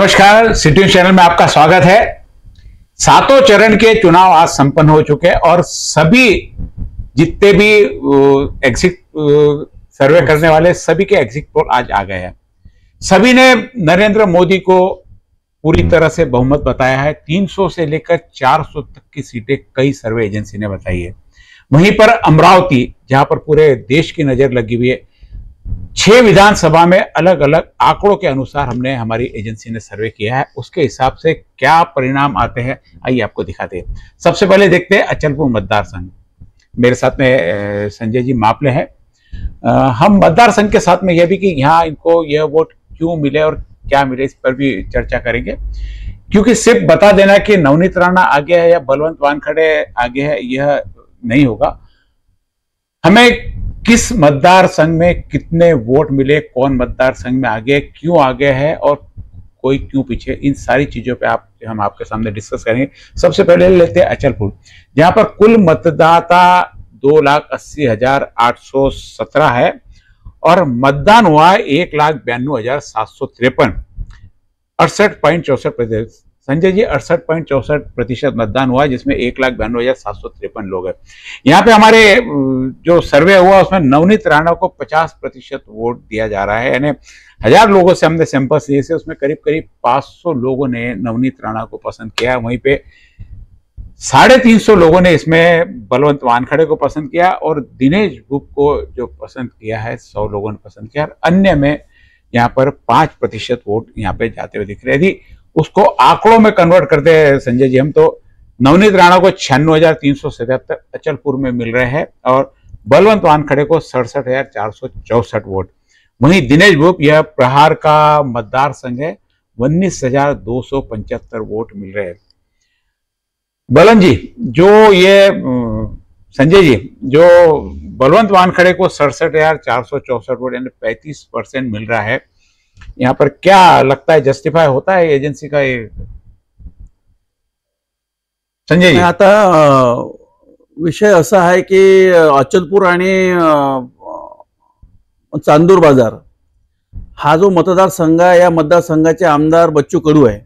नमस्कार, city news channel में आपका स्वागत है। सातों चरण के चुनाव आज संपन्न हो चुके हैं और सभी जितने भी एग्जिट सर्वे करने वाले सभी के एग्जिट पोल आज आ गए हैं। सभी ने नरेंद्र मोदी को पूरी तरह से बहुमत बताया है। 300 से लेकर 400 तक की सीटें कई सर्वे एजेंसी ने बताई है। वहीं पर अमरावती, जहां पर पूरे देश की नजर लगी हुई है, 6 विधानसभा में अलग अलग आंकड़ों के अनुसार हमने हमारी एजेंसी ने सर्वे किया है। उसके हिसाब से क्या परिणाम आते हैं आइए आपको दिखाते हैं। सबसे पहले देखते हैं अचलपुर मतदार संघ। मेरे साथ में संजय जी मापले हैं। हम मतदार संघ के साथ में यह भी कि यहाँ इनको यह वोट क्यों मिले और क्या मिले इस पर भी चर्चा करेंगे, क्योंकि सिर्फ बता देना कि नवनीत राणा आगे है या बलवंत वानखड़े आगे है यह नहीं होगा। हमें किस मतदार संघ में कितने वोट मिले, कौन मतदार संघ में आगे, क्यों आगे है और कोई क्यों पीछे, इन सारी चीजों पे हम आपके सामने डिस्कस करेंगे। सबसे पहले लेते हैं अचलपुर, जहां पर कुल मतदाता 2,80,817 है और मतदान हुआ 1,92,753, 68.64%। संजय जी 68.64% मतदान हुआ, जिसमें 1,92,753 लोग हैं। यहाँ पे हमारे जो सर्वे हुआ उसमें नवनीत राणा को 50% वोट दिया जा रहा है, यानी 1000 लोगों से हमने सैंपल्स लिए से उसमें करीब करीब 500 लोगों ने नवनीत राणा को पसंद किया। वहीं पे 350 लोगों ने इसमें बलवंत वानखड़े को पसंद किया और दिनेश गुप्ता को जो पसंद किया है 100 लोगों ने पसंद किया। और अन्य में यहाँ पर 5% वोट यहाँ पे जाते हुए दिख रहे हैं। यदि उसको आंकड़ों में कन्वर्ट करते हैं संजय जी हम, तो नवनीत राणा को 96,377 अचलपुर में मिल रहे हैं और बलवंत वानखड़े को 67,464 वोट। वहीं दिनेश गुप्ता, यह प्रहार का मतदार संघ है, 19,275 वोट मिल रहे हैं। बलन जी, जो ये संजय जी, जो बलवंत वानखड़े को 67,464 वोट यानी 35% मिल रहा है, यहाँ पर क्या लगता है, जस्टिफाई होता है एजेंसी का ये? संजय जी, आता विषय असा आहे की अचलपूर आणि चांदूर बाजार हा जो मतदारसंघ आहे, या मतदारसंघाचे आमदार बच्चू कडू आहे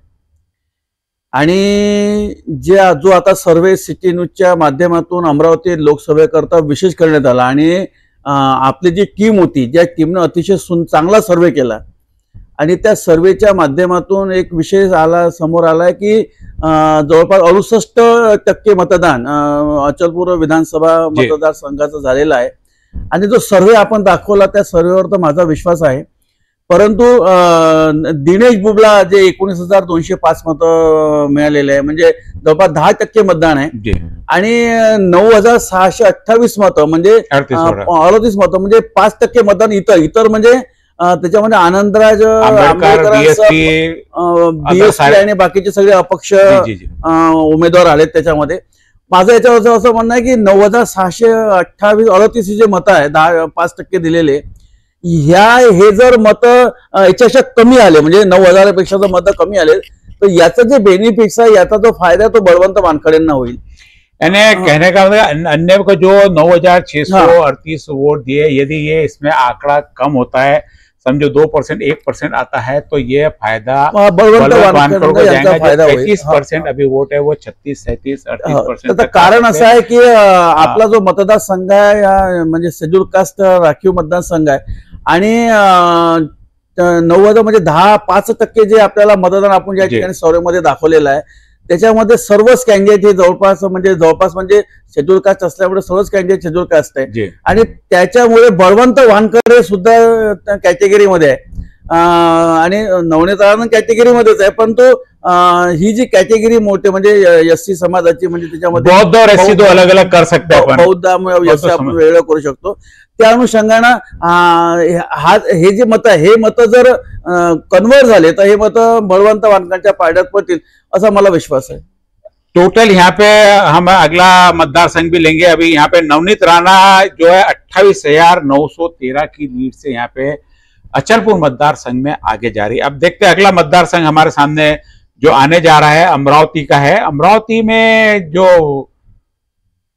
आणि जो आता सर्वे सिटी न्यूजच्या माध्यमातून अमरावती लोकसभेकरता विशेष करण्यात आला आणि आपली जी टीम होती, ज्या टीमने अतिशय चांगला सर्वे केला आणि त्या सर्वेच्या माध्यमातून एक विषय समोर आलाय की जवळपास 68% मतदान अचलपूर विधानसभा मतदारसंघाचं झालेलं आहे आणि जो सर्वे आपण दाखवला त्या सर्वेवर तर माझा विश्वास आहे। परंतु दिनेश बुबला जे 19,205 मतं मिळालेले आहे, म्हणजे जवळपास 10% मतदान आहे आणि 9,628 मतं म्हणजे 38 मतं म्हणजे 5% मतदान इतर म्हणजे त्याच्यामध्ये आनंदराज बीएसपी आणि बाकीचे सगळे अपक्ष उमेदवार आलेत त्याच्यामध्ये। माझं याच्यावर असं म्हणणं आहे की 9,628 जे मतं आहे, 5% दिलेले, हे जर मतं याच्यापेक्षा कमी आले, म्हणजे 9,000 पेक्षा जर मतं कमी आले, तर याचा जे बेनिफिट्स आहे, याचा जो फायदा तो बळवंत वानखडेंना होईल। यानी कहने का मतलब अन्य को जो 9,638 वोट दिए, यदि ये इसमें आंकड़ा कम होता है, समझो 2%, 1% आता है, तो ये फायदा बलवंत वानखड़े को जाएगा। 35% अभी वोट है वो 36, 37, 38%। कारण असं आहे की आपला जो मतदारसंघ आहे म्हणजे शेड्यूल कास्ट राखीव मतदारसंघ आहे आणि 90 म्हणजे 5% जे आपल्याला मतदान आपण ज्या ठिकाणी सर्वेमध्ये दाखवलेलं आहे, त्याच्यामध्ये सर्वच कॅन्डिडेट हे जवळपास म्हणजे शेड्यूल कास्ट असल्यामुळे सर्वच कॅन्डिडेट शेड्यूल कास्ट आहे आणि त्याच्यामुळे बळवंत वानखडे सुद्धा कॅटेगरीमध्ये आहे आणि नवनीत राणा कॅटेगरीमध्येच आहे। परंतु ही जी कॅटेगरी मोठी म्हणजे एससी समाजाची, म्हणजे त्याच्यामध्ये बौद्ध और एससी दो अलग अलग कर सकते हैं, बौद्ध एससी आपण वेगळं करू शकतो। त्या अनुषंगानं हे जे मत आहे, हे मत जर कन्वर्ट झाले तर हे मत बळवंत वानखडेंच्या पारड्यात पडतील असा मला विश्वास है। टोटल यहाँ पे हम अगला मतदार संघ भी लेंगे। अभी यहाँ पे नवनीत राणा जो है 28,913 की लीड से यहाँ पे अचलपुर मतदार संघ में आगे जा रही है। अब देखते हैं अगला मतदार संघ हमारे सामने जो आने जा रहा है अमरावती का है। अमरावती में जो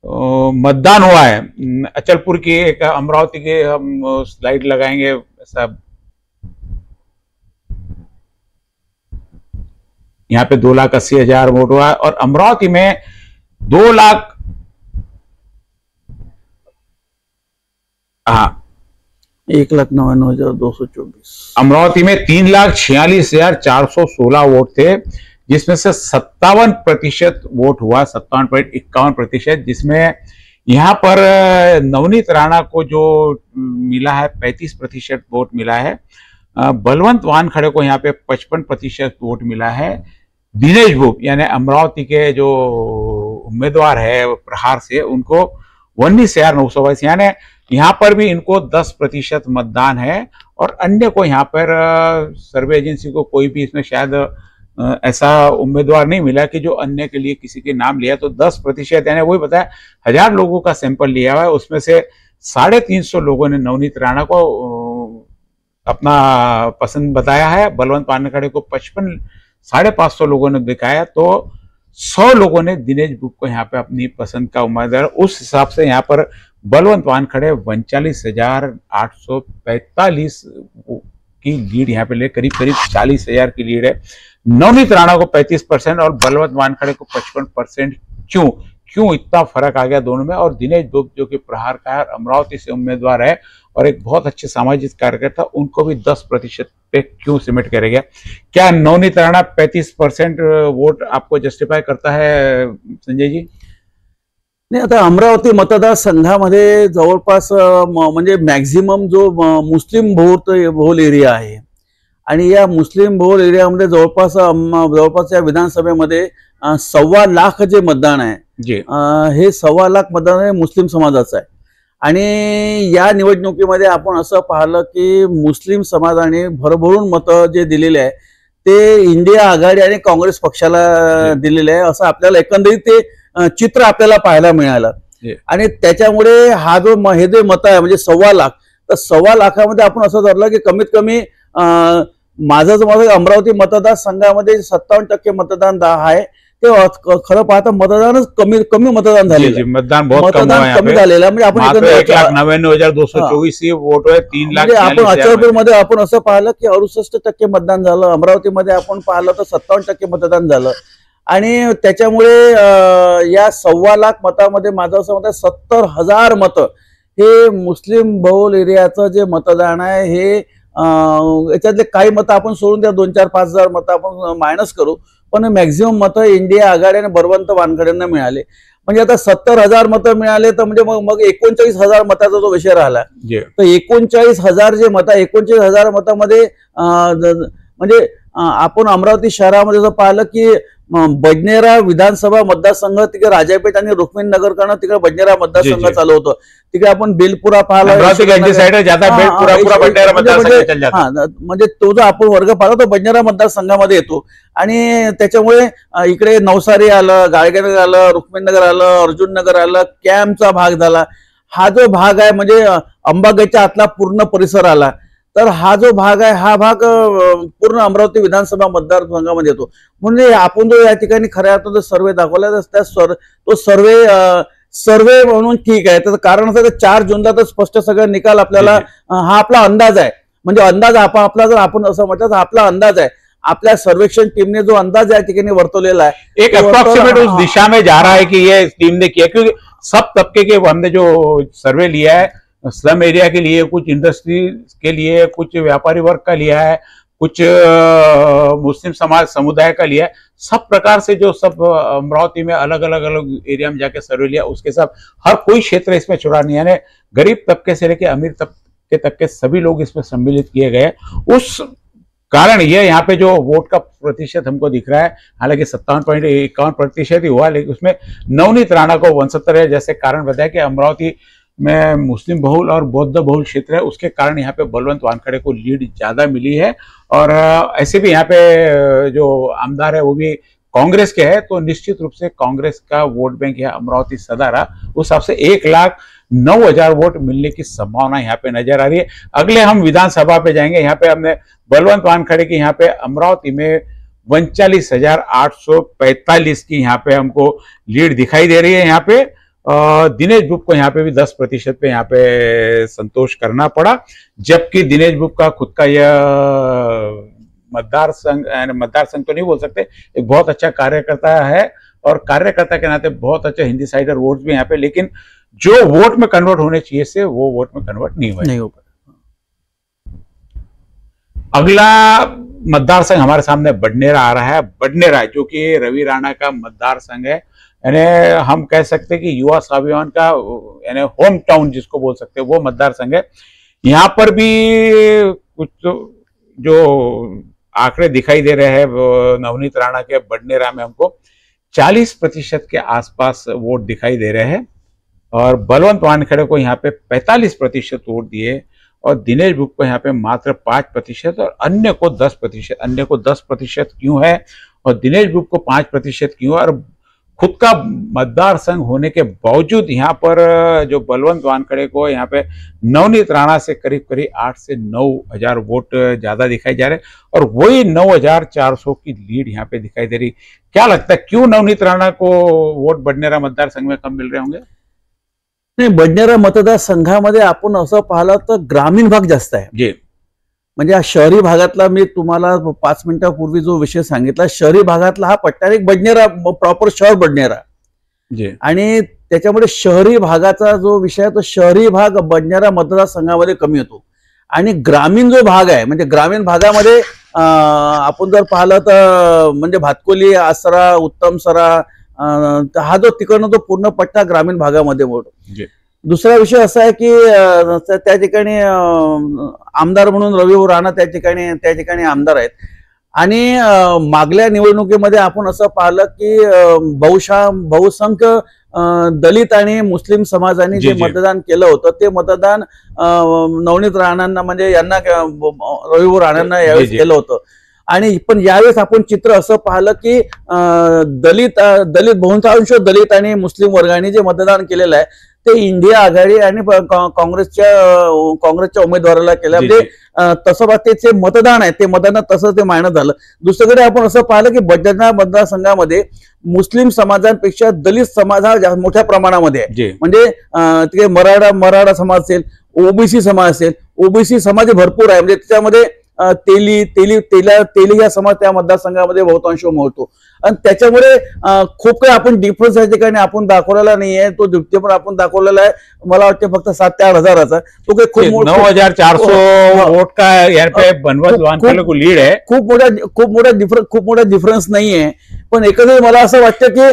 मतदान हुआ है अचलपुर की, एक अमरावती के हम स्लाइड लगाएंगे सब। यहाँ पे 2,80,000 वोट हुआ, और अमरावती में 2 लाख, हाँ 1,99,224। अमरावती में 3,46,416 वोट थे, जिसमें से 57% वोट हुआ, 57.51%, जिसमें यहाँ पर नवनीत राणा को जो मिला है 35% वोट मिला है, बलवंत वानखड़े को यहाँ पे 55% वोट मिला है, दिनेश भूप यानी अमरावती के जो उम्मीदवार है प्रहार से, उनको 19,922, यानी यहाँ पर भी इनको 10% मतदान है, और अन्य को यहाँ पर सर्वे एजेंसी को कोई भी इसमें शायद ऐसा उम्मीदवार नहीं मिला कि जो अन्य के लिए किसी के नाम लिया, तो 10%, यानी वही बताया 1000 लोगों का सैंपल लिया हुआ है, उसमें से 350 लोगों ने नवनीत राणा को अपना पसंद बताया है, बलवंत वानखड़े को 550 लोगों ने दिखाया, तो 100 लोगों ने दिनेश बुक को यहाँ पे अपनी पसंद का उम्मीदवार, उस हिसाब से यहाँ पर बलवंत वानखड़े 39,845 की लीड यहाँ पे ले, करीब 40,000 की लीड है। नवनीत राणा को 35% और बलवंत वानखड़े को 55%। क्यों इतना फर्क आ गया दोनों में? और दिनेश बुक जो कि प्रहार का है, अमरावती से उम्मीदवार है और एक बहुत अच्छे सामाजिक कार्यकर्ता, उनको भी 10% पे क्यों सिमट कर गया? क्या नवनीत राणा 35% वोट आपको जस्टिफाई करता है संजय जी? नाही, आता अमरावती मतदारसंघामध्ये जवळपास म्हणजे मॅक्झिमम जो मुस्लिम बहुल एरिया आहे, आणि या मुस्लिम बहुल एरियामध्ये जवळपास या विधानसभेमध्ये 1.25 लाख जे मतदान आहे, हे 1.25 लाख मतदान हे मुस्लिम समाजाचं आहे। आणि या निवडणुकीमध्ये आपण असं पाहिलं की मुस्लिम समाजाने भरभरून मतं जे दिलेले आहे ते इंडिया आघाडी आणि काँग्रेस पक्षाला दिलेले आहे, असं आपल्याला एकंदरीत ते चित्र आपल्याला पाहायला मिळालं। आणि त्याच्यामुळे हा जो हे जे मत आहे म्हणजे 1.25 लाख, तर 1.25 लाखामध्ये आपण असं धरलं की कमीत कमी माझं अमरावती मतदारसंघामध्ये 57% मतदान आहे, ते खरं पाहता मतदानच कमी मतदान झालेलं, मतदान कमी झालेलं, म्हणजे आपण 1,99,224 वोट आहे, 3 लाख, आपण अचलपूरमध्ये आपण असं पाहिलं की 68% मतदान झालं, अमरावतीमध्ये आपण पाहिलं तर 57% मतदान झालं। आणि त्याच्यामुळे या 1.25 लाख मतामध्ये माझं असं मत आहे 70,000 मतं हे मुस्लिम बहुल एरियाचं जे मतदान आहे, हे याच्यातले काही मतं आपण सोडून द्या, 2-4-5 हजार मतं आपण मायनस करू, पण मॅक्झिमम मतं इंडिया आघाडी आणि बलवंत वानखडेंना मिळाले। म्हणजे आता 70,000 मतं मिळाले, तर म्हणजे मग 39,000 मताचा जो विषय राहिला, तर 39,000 जे मतं, 39,000 मतामध्ये म्हणजे आपण अमरावती शहरामध्ये जर पाहिलं की बडनेरा विधानसभा मतदारसंघ, तिकडे राजापेठ आणि रुक्मिणीनगर करणं, तिकडे बडनेरा मतदारसंघ चालू होतं, तिकडे आपण बेलपुरा पाहिला, म्हणजे तो जो आपण वर्ग पाहिला तो बडनेरा मतदारसंघामध्ये येतो। आणि त्याच्यामुळे इकडे नवसारी आलं, गाळगेनगर आलं, रुक्मिणीनगर आलं, अर्जुननगर आलं, कॅम्पचा भाग झाला, हा जो भाग आहे म्हणजे अंबागडच्या आतला पूर्ण परिसर आला, तर हा जो भाग आहे हा भाग पूर्ण अमरावती विधानसभा मतदारसंघामध्ये येतो। म्हणजे आपण जो या ठिकाणी खऱ्या अर्थाने सर्वे दाखवला, तो सर्वे म्हणून ठीक आहे, त्याचं कारण असं 4 जूनला तर स्पष्ट सगळं निकाल आपल्याला, हा आपला अंदाज आहे, म्हणजे अंदाज आपला जर आपण असं म्हटलं तर आपला अंदाज आहे, आपल्या सर्वेक्षण टीमने जो अंदाज या ठिकाणी वर्तवलेला है, एक अप्रोक्सीमेट उस दिशा में जा रहा है कि ये टीम ने किया, क्योंकि सब तबके के हमने जो सर्वे लिया है, स्लम एरिया के लिए, कुछ इंडस्ट्री के लिए, कुछ व्यापारी वर्ग का लिया है, कुछ मुस्लिम समाज समुदाय का लिया है, सब प्रकार से जो सब अमरावती में अलग अलग एरिया में जाके सर्वे लिया, उसके साथ हर कोई क्षेत्र इसमें छुड़ा नहीं, यानी गरीब तबके से लेकर अमीर तबके तक के सभी लोग इसमें सम्मिलित किए गए। उस कारण ये यहाँ पे जो वोट का प्रतिशत हमको दिख रहा है, हालांकि 57.51% ही हुआ, लेकिन उसमें नवनीत राणा को 69 है, जैसे कारण बताया कि अमरावती में मुस्लिम बहुल और बौद्ध बहुल क्षेत्र है, उसके कारण यहाँ पे बलवंत वानखड़े को लीड ज्यादा मिली है। और ऐसे भी यहाँ पे जो आमदार है वो भी कांग्रेस के है, तो निश्चित रूप से कांग्रेस का वोट बैंक यहाँ अमरावती सदा रहा, उस हिसाब से 1,09,000 वोट मिलने की संभावना यहाँ पे नजर आ रही है। अगले हम विधानसभा पे जाएंगे, यहाँ पे हमने बलवंत वानखड़े की यहाँ पे अमरावती में 39,845 की यहाँ पे हमको लीड दिखाई दे रही है। यहाँ पे दिनेश बुक को यहाँ पे भी 10% पे यहाँ पे संतोष करना पड़ा, जबकि दिनेश बुक का खुद का यह मतदार संघ तो नहीं बोल सकते, एक बहुत अच्छा कार्यकर्ता है और कार्यकर्ता के नाते बहुत अच्छा हिंदी साइडर वोट भी यहाँ पे, लेकिन जो वोट में कन्वर्ट होने चाहिए से वो वोट में कन्वर्ट नहीं हो पाए। अगला मतदार संघ हमारे सामने बडनेरा आ रहा है। बडनेरा जो कि रवि राणा का मतदार संघ है, यानी हम कह सकते हैं कि युवा स्वाभिमान का यानी होम टाउन जिसको बोल सकते हैं वो मतदार संघ है। यहाँ पर भी कुछ जो आंकड़े दिखाई दे रहे हैं नवनीत राणा के बडनेरा में हमको 40% के आसपास वोट दिखाई दे रहे हैं और बलवंत वानखेड़े को यहाँ पे 45% वोट दिए और दिनेश बुक को यहाँ पे मात्र 5% और अन्य को 10%। अन्य को 10% क्यों है और दिनेश बुक को 5% क्यों है? और खुद का मतदार संघ होने के बावजूद यहाँ पर जो बलवंत वानखेड़े को यहाँ पे नवनीत राणा से करीब करीब 8 से 9,000 वोट ज्यादा दिखाई जा रहे और वही 9,400 की लीड यहाँ पे दिखाई दे रही। क्या लगता है क्यों नवनीत राणा को वोट बडनेरा मतदार संघ में कम मिल रहे होंगे? नाही, बडनेरा मतदारसंघामध्ये आपण असं पाहिलं तर ग्रामीण भाग जास्त आहे जी, म्हणजे हा शहरी भागातला, मी तुम्हाला 5 मिनिटापूर्वी जो विषय सांगितला, शहरी भागातला हा पट्टा एक बडनेरा प्रॉपर शहर बडनेरा जी, आणि त्याच्यामुळे शहरी भागाचा जो विषय आहे तो शहरी भाग बडनेरा मतदारसंघामध्ये कमी होतो आणि ग्रामीण जो भाग आहे म्हणजे ग्रामीण भागामध्ये आपण जर पाहिलं तर म्हणजे भातकोली, आसरा, उत्तमसरा, हा जो तिकडनं तो पूर्ण पट्टा ग्रामीण भागामध्ये मोडतो। दुसरा विषय असा आहे की त्या ठिकाणी आमदार म्हणून रवी राणा त्या ठिकाणी आमदार आहेत आणि मागल्या निवडणुकीमध्ये आपण असं पाहिलं की बहुसंख्य दलित आणि मुस्लिम समाजाने जे मतदान केलं होतं ते मतदान नवनीत राणांना म्हणजे यांना रवी राणांना यावेळेस केलं होतं आणि पण यावेळेस आपण चित्र असं पाहिलं की दलित बहुतांश दलित आणि मुस्लिम वर्गाने जे मतदान केलेलं आहे ते इंडिया आघाडी आणि काँग्रेसच्या उमेदवाराला केलं, म्हणजे तसं ते मतदान आहे ते मतदान तसं ते मायनं झालं। दुसरीकडे आपण असं पाहिलं की बडनेरा मतदारसंघामध्ये मुस्लिम समाजांपेक्षा दलित समाज हा मोठ्या प्रमाणामध्ये आहे, म्हणजे तिथे मराठा समाज असेल, ओबीसी समाज असेल, ओबीसी समाज भरपूर आहे, म्हणजे त्याच्यामध्ये तेली या समाज त्या मतदारसंघामध्ये बहुतांश मोडतो आणि त्याच्यामुळे खूप काही आपण डिफरन्स या ठिकाणी आपण दाखवलेला नाहीये। तो डिप्टी पण आपण दाखवलेला आहे, मला वाटते फक्त 7 ते 8 हजाराचा, तो काही खूप 9,400 वोट का यहाँ पे बलवंत वानखेड़े को लीड है। खूप मोठा डिफरन्स नाहीये, पण एकंदरीत मला असं वाटतं की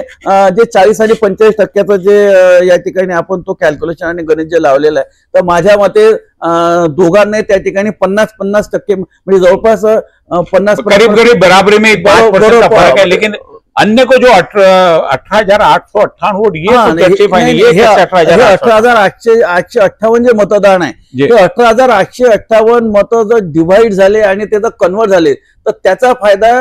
जे 40 आणि 45% जे या ठिकाणी आपण तो कॅल्क्युलेशन आणि गणित जे लावलेलं आहे तर माझ्या मते दोघांना त्या ठिकाणी 50% म्हणजे जवळपास 50 करीब बराबरी में 5% का फर्क है, लेकिन अन्य को जो 18,858 वोट ये 18,858 जे मतदान आहे ते 18,858 मत जर डिवाइड झाले आणि त्याचं कन्वर्ट झाले तर त्याचा फायदा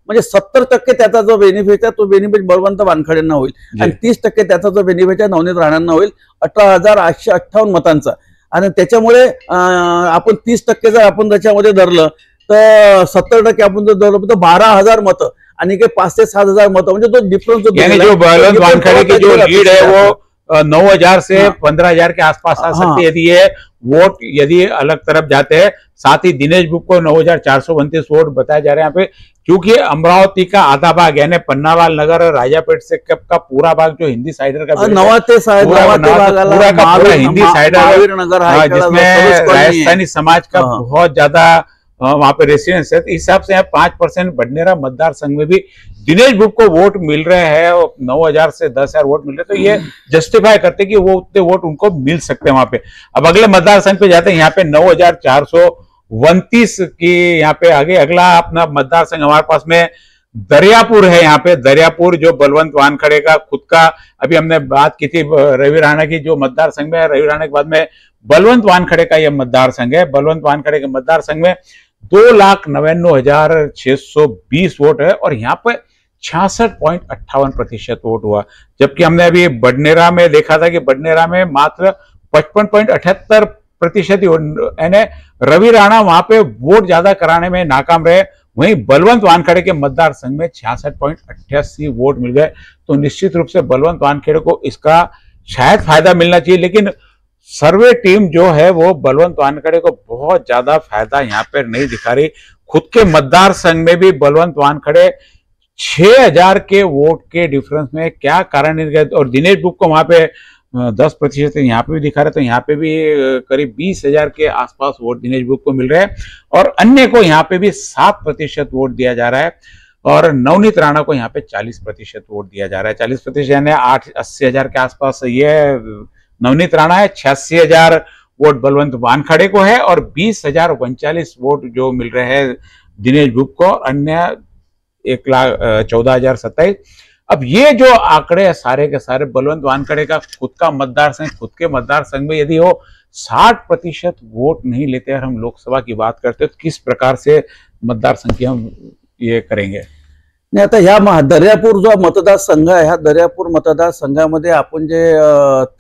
म्हणजे 70% त्याचा जो बेनिफिट आहे तो बेनिफिट बलवंत वानखेडेंना होईल आणि 30% त्याचा जो बेनिफिट आहे नवनीत राणांना होईल 18,858 मतांचा। आणि त्याच्यामुळे आपण 30% जर आपण त्याच्यामध्ये धरलं तर 70% आपण जर धरलं तर 12,000 मतं आणि 5 से 7,000 मतं, म्हणजे तो डिफरेंस जो बलवंत वानखेड़े की जो लीड है वो 9,000 से 15,000 के आसपास आ सकती है। यदि ये वोट यदि अलग तरफ जाते हैं, साथ ही दिनेश बुक को 9,429 वोट बताया जा रहे हैं यहाँ पे, क्योंकि अमरावती का आधा भाग यानी पन्नावाल नगर और राजापेट से का पूरा भाग जो हिंदी साइडर का पूरा हिंदी साइडर जिसमें राजस्थानी समाज का बहुत ज्यादा वहां पे रेसिडेंस है, इस हिसाब से 5% बडनेरा मतदार संघ में भी दिनेश बुक को वोट मिल रहे हैं, 9,000 से 10,000 वोट मिल रहे हैं, तो ये जस्टिफाई करते कि वो उतने वोट उनको मिल सकते हैं वहां पे। अब अगले मतदार संघ पे जाते हैं, यहाँ पे 9,429 की यहाँ पे आगे अगला अपना मतदार संघ हमारे पास में दरियापुर है। यहाँ पे दरियापुर जो बलवंत वानखेड़े का खुद का, अभी हमने बात की थी रवि राणा की जो मतदार संघ में, रवि राणा के बाद में बलवंत वानखेड़े का यह मतदार संघ है। बलवंत वानखेड़े के मतदार संघ में 2,99,620 वोट है और यहाँ पे 66.58% वोट हुआ, जबकि हमने अभी बडनेरा में देखा था कि बडनेरा में मात्र 55.78% यानी रवि राणा वहां पे वोट ज्यादा कराने में नाकाम रहे। वहीं बलवंत वानखेड़े के मतदार संघ में 66.88 वोट मिल गए। तो निश्चित रूप से बलवंत वानखेड़े को इसका शायद फायदा मिलना चाहिए, लेकिन सर्वे टीम जो है वो बलवंत वानखेड़े को बहुत ज्यादा फायदा यहाँ पर नहीं दिखा रही। खुद के मतदार संघ में भी बलवंत वानखड़े 6000 के वोट के डिफरेंस में क्या कारण है। और दिनेश बुक को वहां पे 10% यहाँ पे भी दिखा रहे, तो यहाँ पे भी करीब 20,000 के आसपास वोट दिनेश बुक को मिल रहे हैं और अन्य को यहाँ पे भी 7% वोट दिया जा रहा है और नवनीत राणा को यहाँ पे 40% वोट दिया जा रहा है। 40% यानी 80,000 के आसपास ये नवनीत राणा है, 86,000 वोट बलवंत वानखड़े को है और 20,039 वोट जो मिल रहे हैं दिनेश बुक को, अन्य 1,14,027। अब ये जो आंकड़े है सारे के सारे बलवंत वानखड़े का खुद का मतदार संघ, खुद के मतदार संघ में यदि वो 60% वोट नहीं लेते और हम लोकसभा की बात करते हैं तो किस प्रकार से मतदार संघ की हम ये करेंगे। नाही, आता ह्या दर्यापूर जो मतदारसंघ आहे, ह्या दर्यापूर मतदारसंघामध्ये आपण जे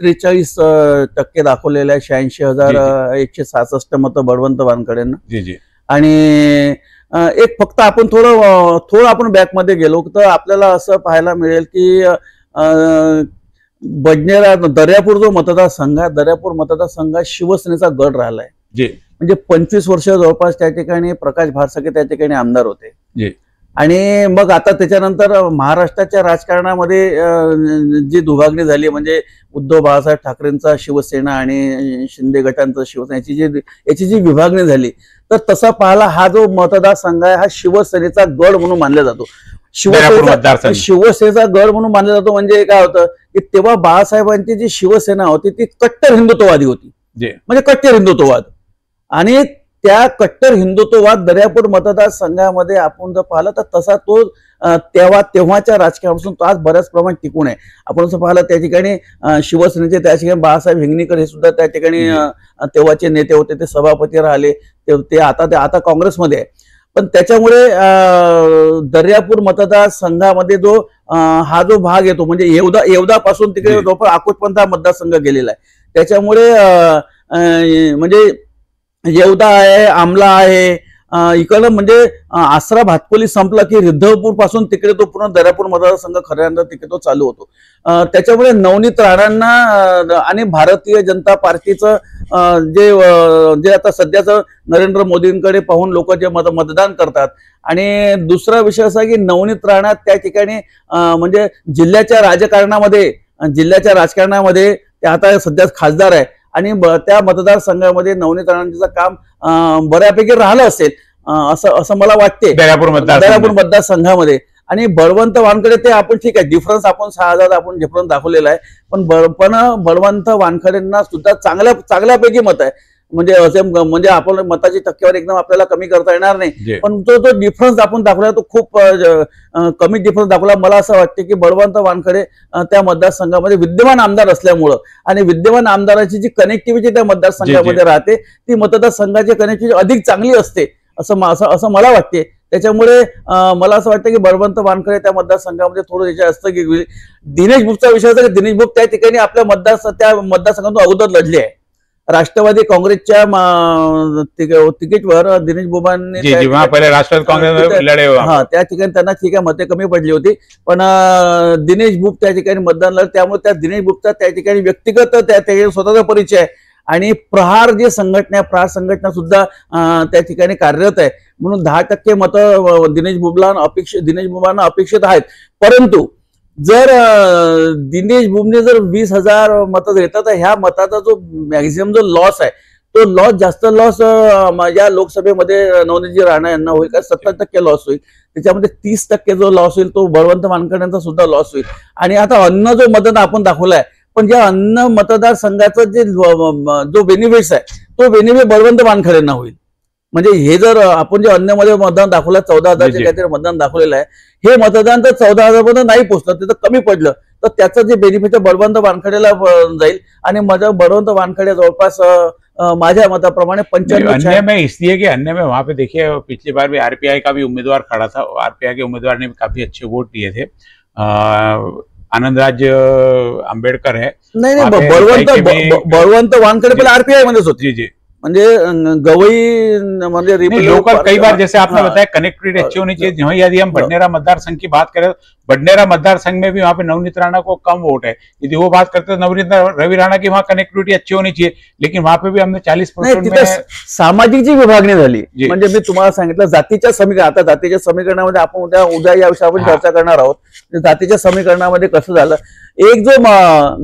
43% दाखवलेलं आहे, 86,166 मतं बळवंत वानखडेंना। जी जी। आणि एक फक्त आपण थोडं आपण बॅकमध्ये गेलो तर आपल्याला असं पाहायला मिळेल की बडनेरा दर्यापूर जो मतदारसंघ आहे, दर्यापूर मतदारसंघात शिवसेनेचा गड राहिलाय। जी। म्हणजे 25 वर्ष जवळपास त्या ठिकाणी प्रकाश भारसाके त्या ठिकाणी आमदार होते। जी। आणि मग आता त्याच्यानंतर महाराष्ट्राच्या राजकारणामध्ये जी दुभागणी झाली, म्हणजे उद्धव बाळासाहेब ठाकरेंचा शिवसेना आणि शिंदे गटांचा शिवसेना, याची जी विभागणी झाली, तर तसा पाहला हा जो मतदारसंघ आहे हा शिवसेनेचा गड म्हणून मानला जातो। शिवसेनेचा गड म्हणून मानला जातो म्हणजे काय होतं की तेव्हा बाळासाहेबांची जी शिवसेना होती ती कट्टर हिंदुत्ववादी होती, म्हणजे कट्टर हिंदुत्ववाद। आणि त्या कट्टर हिंदुत्ववाद दर्यापूर मतदारसंघामध्ये आपण जर पाहिलं तर तसा तो तेव्हाच्या राजकारणापासून तो आज बऱ्याच प्रमाणात टिकून आहे। आपण असं पाहिलं त्या ठिकाणी शिवसेनेचे त्या ठिकाणी बाळासाहेब हिंगणीकर हे सुद्धा त्या ठिकाणी तेव्हाचे नेते होते, ते सभापती राहिले, ते आता काँग्रेसमध्ये आहे। पण त्याच्यामुळे दर्यापूर मतदारसंघामध्ये जो हा जो भाग येतो म्हणजे येवदा पासून तिकडे जवळपास अकोटपर्यंत हा मतदारसंघ गेलेला आहे। त्याच्यामुळे म्हणजे येवदा आहे, आमला आहे, इकडं म्हणजे आसरा भातकोली संपला की रिद्धवपूर पासून तिकडे तो पूर्ण दर्यापूर मतदारसंघ खऱ्यांदा तिकडे तो चालू होतो। त्याच्यामुळे नवनीत राणांना आणि भारतीय जनता पार्टीचं जे आता सध्याचं नरेंद्र मोदींकडे पाहून लोक जे मतदान करतात। आणि दुसरा विषय असा की नवनीत राणा त्या ठिकाणी म्हणजे जिल्ह्याच्या राजकारणामध्ये ते आता सध्या खासदार आहे आणि त्या मतदारसंघामध्ये नवनीत राणांचं काम बऱ्यापैकी राहिलं असेल असं मला वाटते दर्यापूर मतदारसंघामध्ये। आणि बळवंत वानखडे ते आपण ठीक आहे, डिफरन्स आपण 6,000 आपण डिफरन्स दाखवलेला आहे, पण बळवंत वानखडेंना सुद्धा चांगल्यापैकी मत आहे। म्हणजे आपण मताची टक्केवारी एकदम आपल्याला कमी करता येणार नाही, पण तो डिफरन्स आपण दाखवला तो खूप कमी डिफरन्स दाखवला। मला असं वाटतं की बळवंत वानखडे त्या मतदारसंघामध्ये विद्यमान आमदार असल्यामुळं आणि विद्यमान आमदाराची जी कनेक्टिव्हिटी त्या मतदारसंघामध्ये राहते ती मतदारसंघाची कनेक्टिव्हिटी अधिक चांगली असते असं मला वाटते। त्याच्यामुळे मला असं वाटतं की बळवंत वानखडे त्या मतदारसंघामध्ये थोडं त्याच्या असतं की दिनेश बुकचा विषय होता की दिनेश बुक त्या ठिकाणी आपल्या मतदारसंघातून अगोदर लढले आहे। राष्ट्रवादी काँग्रेसच्या तिकीटवर दिनेश बुबांनी पहिले राष्ट्रवादी काँग्रेस लढे, त्या ठिकाणी त्यांना ठीक आहे मते कमी पडली होती, पण दिनेश बुक त्या ठिकाणी मतदान लढले। त्यामुळे त्या दिनेश बुकचा त्या ठिकाणी व्यक्तिगत त्या ठिकाणी स्वतःचा परिचय आहे आणि प्रहार जी संघटना सुद्धा त्या ठिकाणी कार्यरत आहे, म्हणून 10% मतं दिनेश बुबांना अपेक्षित आहेत। परंतु जर दिनेश बुबने जर 20,000 मतं घेतात तर ह्या मताचा जो मॅक्झिमम जो लॉस आहे तो जास्त लॉस या लोकसभेमध्ये नवनीतजी राणा यांना होईल का 70% लॉस होईल। त्याच्यामध्ये 30% जो लॉस होईल तो बळवंत वानखडेंचा सुद्धा लॉस होईल। आणि आता अन्न जो मतदान आपण दाखवलाय, पण ज्या अन्न मतदारसंघाचा जो बेनिफिट्स आहे तो बेनिफिट बळवंत वानखडेंना होईल। म्हणजे हे जर आपण जे अन्नमध्ये मतदान दाखवलं 14,000 काहीतरी मतदान दाखवलेलं आहे, हे मतदान तर 14,000 पर्यंत नाही पोहोचलं, ते तर कमी पडलं तर त्याचं जे बेनिफिट बळवंत वानखडेला जाईल। आणि माझ्या बळवंत वानखडे जवळपास माझ्या मताप्रमाणे 95। अन्य में इसलिए कि अन्य में वहां पे देखिए पिछली बार भी आरपीआई का भी उम्मीदवार खड़ा था, आरपीआई के उम्मीदवार ने भी काफी अच्छे वोट दिए थे। आनंदराज आंबेडकर है, नहीं बळवंत वानखडे पहले आरपीआई मध्येच होते। जी, म्हणजे गवई म्हणजे लोकल कई बार जैसे आपने बताया कनेक्टिविटी अच्छी होनी चाहिए। यदि हम बडनेरा मतदार संघ की बात करें बडनेरा मतदार संघ में भी वहां पे नवनीत राणा को कम वोट है। यदि वो बात करते तो नवनीत रवि राणा की वहां कनेक्टिविटी अच्छी होनी चाहिए, लेकिन वहां पे भी हमने 40% में सामाजिक जी विभागणी झाली। म्हणजे मी तुम्हाला सांगितलं जातीच्या समीकरण, आता जातीच्या समीकरणामध्ये आपण उद्या या विषयावर आपण चर्चा करणार आहोत। जातीच्या समीकरणामध्ये कसं झालं, एक जो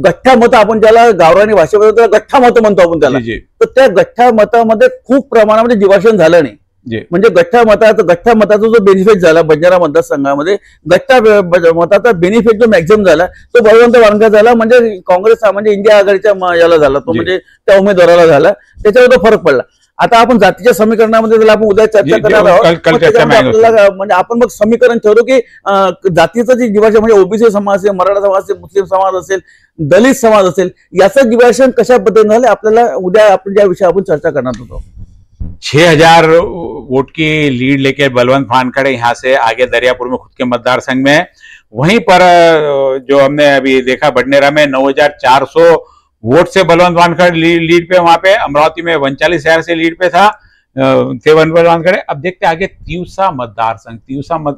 गठ्ठा मत आपण ज्याला गावरानी भाषेमध्ये गठ्ठा मत म्हणतो आपण त्याला, तर त्या गठ्ठा मतामध्ये खूप प्रमाणामध्ये डिव्हायशन झालं नाही। म्हणजे गठ्ठा मताचा जो बेनिफिट झाला बंजारा मतदारसंघामध्ये, गठ्ठा मताचा बेनिफिट जो मॅक्झिमम झाला तो बळवंत वानखडे झाला, म्हणजे काँग्रेस म्हणजे इंडिया आघाडीच्या याला झाला तो, म्हणजे त्या उमेदवाराला झाला, त्याच्यावर तो फरक पडला। आता आपण जातीच्या समीकरणामध्ये जर आपण उद्या चर्चा करणार आहोत, आपल्याला म्हणजे आपण मग समीकरण ठरवू की जातीचं जे डिव्हायशन म्हणजे ओबीसी समाज असेल, मराठा समाज असेल, मुस्लिम समाज असेल, दलित समाज असेल, याचं डिव्हायशन कशा पद्धतीने झालं आपल्याला उद्या आपण ज्या विषयावर आपण चर्चा करणार होतो। 6000 वोट की लीड लेके बलवंत वानखड़े यहाँ से आगे दरियापुर में खुद के मतदार संघ में है। वहीं पर जो हमने अभी देखा बडनेरा में 9400 वोट से बलवंत वानखड़े लीड पे, वहां पे अमरावती में 39,000 से लीड पे था बलवंत वानखड़े। अब देखते आगे तिवसा मतदार संघ,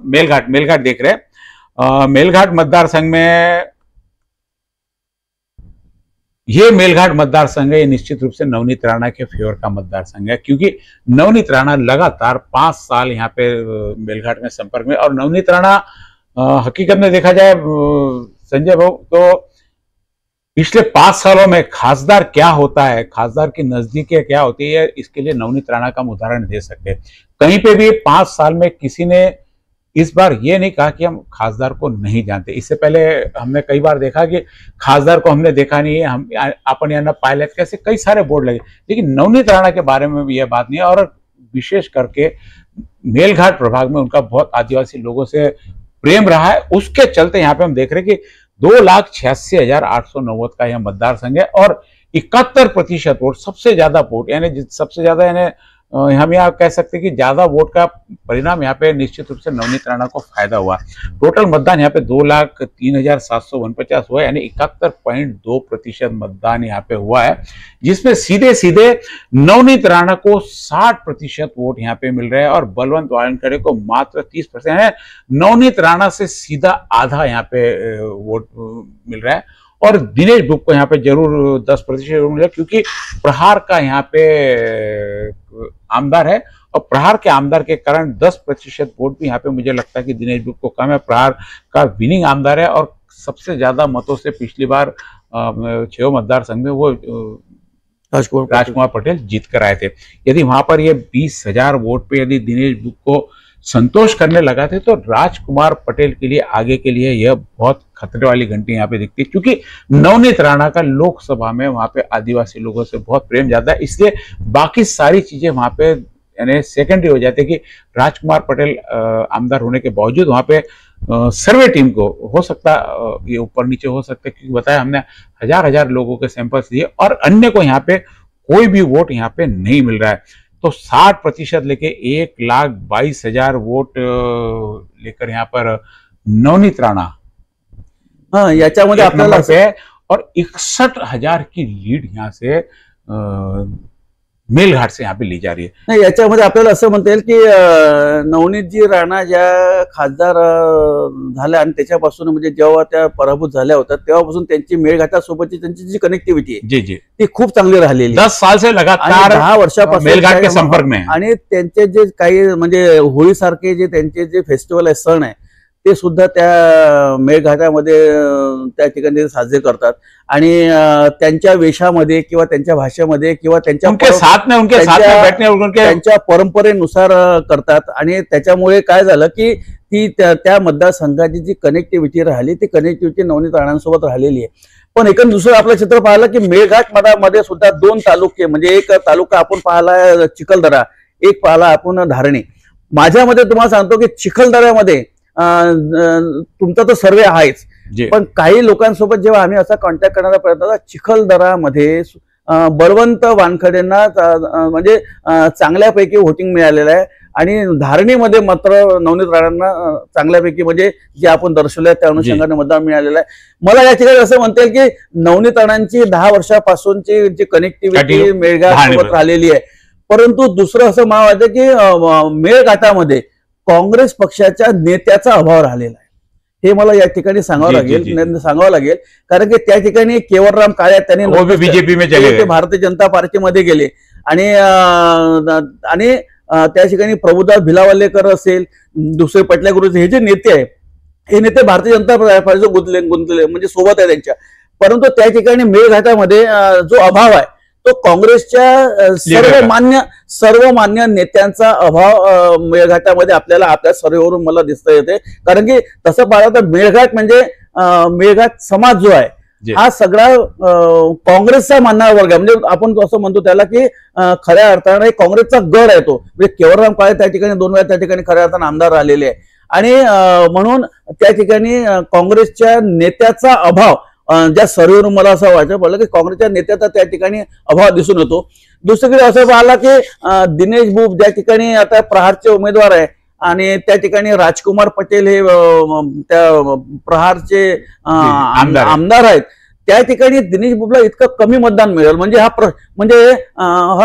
मेलघाट देख रहे। मेलघाट मतदार संघ में ये मेलघाट मतदार संघ है, ये निश्चित रूप से नवनीत राणा के फेवर का मतदार संघ है, क्योंकि नवनीत राणा लगातार 5 साल यहाँ पे मेलघाट में संपर्क में, और नवनीत राणा हकीकत में देखा जाए संजय भाऊ तो पिछले 5 सालों में खासदार क्या होता है, खासदार की नजदीकी क्या होती है, इसके लिए नवनीत राणा का हम उदाहरण दे सकते हैं। कहीं पे भी 5 साल में किसी ने इस बार ये नहीं कहा कि हम खासदार को नहीं जानते। इससे पहले हमने कई बार देखा कि खासदार को हमने देखा नहीं है, हम अपन यहाँ पायलट, कैसे कई सारे बोर्ड लगे, लेकिन नवनीत राणा के बारे में भी यह बात नहीं है। और विशेष करके मेलघाट प्रभाग में उनका बहुत आदिवासी लोगों से प्रेम रहा है, उसके चलते यहाँ पे हम देख रहे हैं कि 2,86,890 का यह मतदार संघ है, और 71% वोट, सबसे ज्यादा वोट, यानी सबसे ज्यादा, यानी हम यहाँ कह सकते हैं कि ज्यादा वोट का परिणाम यहाँ पे निश्चित रूप से नवनीत राणा को फायदा हुआ। टोटल मतदान यहाँ पे 2,03,749 हुआ, यानी 71.2% मतदान यहाँ पे हुआ है, जिसमें सीधे सीधे नवनीत राणा को 60% वोट यहाँ पे मिल रहे हैं और बलवंत वानखड़े को मात्र 30% है। नवनीत राणा से सीधा आधा यहाँ पे वोट मिल रहा है, और दिनेश बुक को यहाँ पे जरूर 10% मिला, क्योंकि प्रहार का यहाँ पे आमदार है, और प्रहार के आमदार के कारण 10% वोट भी यहाँ पे मुझे लगता है कि दिनेश बुक को कम है। प्रहार का विनिंग आमदार है, और सबसे ज्यादा मतों से पिछली बार 6 मतदार संघ में वो राजकुमार पटेल जीत कर आए थे। यदि वहां पर ये 20,000 वोट पे यदि दिनेश बुक को संतोष करने लगा थे, तो राजकुमार पटेल के लिए आगे के लिए यह बहुत खतरे वाली घंटी यहाँ पे दिखती है, क्योंकि नवनीत राणा का लोकसभा में वहां पे आदिवासी लोगों से बहुत प्रेम ज्यादा है, इसलिए बाकी सारी चीजें वहां पे यानी सेकेंडरी हो जाती है। कि राजकुमार पटेल आमदार होने के बावजूद वहां पे सर्वे टीम को हो सकता ये ऊपर नीचे हो सकता है, क्योंकि बताया हमने हजार लोगों के सैंपल्स दिए, और अन्य को यहाँ पे कोई भी वोट यहाँ पे नहीं मिल रहा है। तो 60% लेके 1,22,000 वोट लेकर यहाँ पर नवनीत राणा याच्यामध्ये आपल्याला और 61,000 की लीड यहाँ से मेलघाट से यहाँ पे ली जा रही है। नाही, याच्यामध्ये आपल्याला असं म्हणता येईल की नवनीतजी राणा ज्या खासदार झाल्या आणि त्याच्यापासून म्हणजे जेव्हा त्या पराभूत झाल्या होत्या तेव्हापासून त्यांची मेळघाटासोबतची त्यांची जी कनेक्टिव्हिटी आहे जी ती खूप चांगली राहिलेली, 10 साल से लगातार 10 वर्षापासून मेलघाट के संपर्क में, आणि त्यांचे जे काही म्हणजे होळीसारखे जे त्यांचे जे फेस्टिवल आहे, सण आहे, ते सुद्धा त्या मेळघाटामध्ये त्या ठिकाणी साजरे करतात, आणि त्यांच्या वेशामध्ये किंवा त्यांच्या भाषेमध्ये किंवा त्यांच्या परंपरेनुसार करतात। आणि त्याच्यामुळे काय झालं की ती त्या मतदारसंघाची जी कनेक्टिव्हिटी राहिली ती कनेक्टिव्हिटी नवनीत राणांसोबत राहिलेली आहे। पण एकूण दुसरं आपलं चित्र पाहिलं की मेळघाट मध्ये सुद्धा 2 तालुके, म्हणजे एक तालुका आपण पाहिला चिखलदरा, एक पाहिला आपण धारणी। माझ्यामध्ये तुम्हाला सांगतो की चिखलदऱ्यामध्ये तुमचा तो सर्वे आहेच, पण काही लोकांसोबत जेव्हा आम्ही असा कॉन्टॅक्ट करण्याचा प्रयत्न केला, चिखलदरामध्ये बळवंत वानखडेंना म्हणजे चांगल्यापैकी व्होटिंग मिळालेलं आहे, आणि धारणीमध्ये मात्र नवनीत राणांना चांगल्यापैकी म्हणजे जे आपण दर्शवलंय त्या अनुषंगाने मतदान मिळालेलं आहे। मला या ठिकाणी असं म्हणता येईल की नवनीत राणांची 10 वर्षापासूनची जी कनेक्टिव्हिटी मेळघाटासोबत राहिलेली आहे, परंतु दुसरं असं मला वाटतं की मेळघाटामध्ये काँग्रेस पक्षाच्या नेत्याचा अभाव राहिलेला आहे। हे मला या ठिकाणी सांगावं लागेल कारण की त्या ठिकाणी केवलराम काळे त्यांनी बीजेपी में चले, ते भारतीय जनता पार्टीमध्ये गेले आणि त्या ठिकाणी प्रभुदास भिलावल्लेकर असेल, दुसरे पटल्या गुरुजी, हे जे नेते आहे हे नेते भारतीय जनता पार्टीचे गुंतले म्हणजे सोबत आहे त्यांच्या, परंतु त्या ठिकाणी मेळघाटामध्ये जो अभाव आहे तो काँग्रेसच्या सर्व मान्य नेत्यांचा अभाव मेळघाटामध्ये आपल्याला आपल्या सर्वेवरून मला दिसता येते. कारण की तसं पाहिलं तर मेळघाट म्हणजे मेळघाट समाज जो आहे हा सगळा काँग्रेसचा मानणारा वर्ग आहे. म्हणजे आपण असं म्हणतो त्याला की खऱ्या अर्थाने काँग्रेसचा गड आहे तो. म्हणजे केवलराम काळे त्या ठिकाणी 2 वेळा त्या ठिकाणी खऱ्या अर्थाने आमदार राहिलेले आहे आणि म्हणून त्या ठिकाणी काँग्रेसच्या नेत्याचा अभाव, ज्या सर्वेवरून मला असं वाटतं पडलं की काँग्रेसच्या नेत्याचा त्या ठिकाणी अभाव दिसून येतो. दुसरीकडे असं पाहिलं की दिनेश बुब ज्या ठिकाणी आता प्रहारचे उमेदवार आहे आणि त्या ठिकाणी राजकुमार पटेल हे त्या प्रहारचे आमदार आहेत, त्या ठिकाणी दिनेश बुबला इतकं कमी मतदान मिळेल म्हणजे हा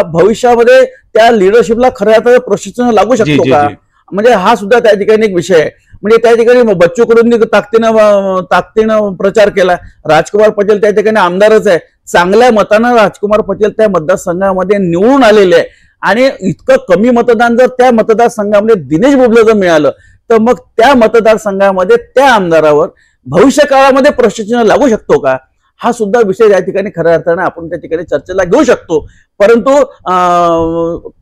भविष्यामध्ये त्या लिडरशिपला खऱ्या अर्थाने प्रशिक्षण लागू शकतो का, म्हणजे हा सुद्धा त्या ठिकाणी एक विषय आहे. म्हणजे त्या ठिकाणी बच्चू कडूंनी ताकदीनं प्रचार केला. राजकुमार पटेल त्या ठिकाणी आमदारच आहे, चांगल्या मतानं राजकुमार पटेल त्या मतदारसंघामध्ये निवडून आलेले आहे आणि इतकं कमी मतदान जर त्या मतदारसंघामध्ये दिनेश बुबला जर मिळालं तर मग त्या मतदारसंघामध्ये त्या आमदारावर भविष्य काळामध्ये प्रशिक्षण लागू शकतो का, हा सुद्धा विषय या ठिकाणी खऱ्या अर्थाने आपण त्या ठिकाणी चर्चेला घेऊ शकतो. परंतु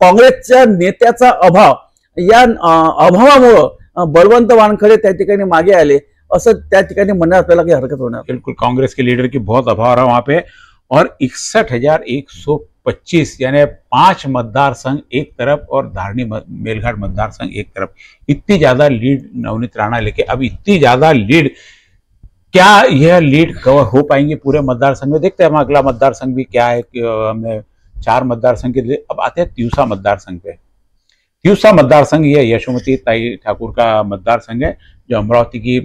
काँग्रेसच्या नेत्याचा अभाव, या अभावामुळं बलवंत वानखड़े त्या ठिकाणी मागे आले असं त्या ठिकाणी म्हणण्यात आपल्याला काही हरकत होणार. बिल्कुल, कांग्रेस के लीडर की बहुत अभाव रहा वहां पे और 61,125 यानी 5 मतदार संघ एक तरफ और धारणी मेलघाट मतदार संघ एक तरफ, इतनी ज्यादा लीड नवनीत राणा लेके, अब इतनी ज्यादा लीड, क्या यह लीड कवर हो पाएंगे पूरे मतदार संघ में? देखते हैं हम अगला मतदार संघ भी क्या है कि हमने 4 मतदार संघ के लिए. अब आते हैं तिवसा मतदार संघ पे. तिवसा मतदार संघ ये यशोमती ताई ठाकुर का मतदार संघ है जो अमरावती की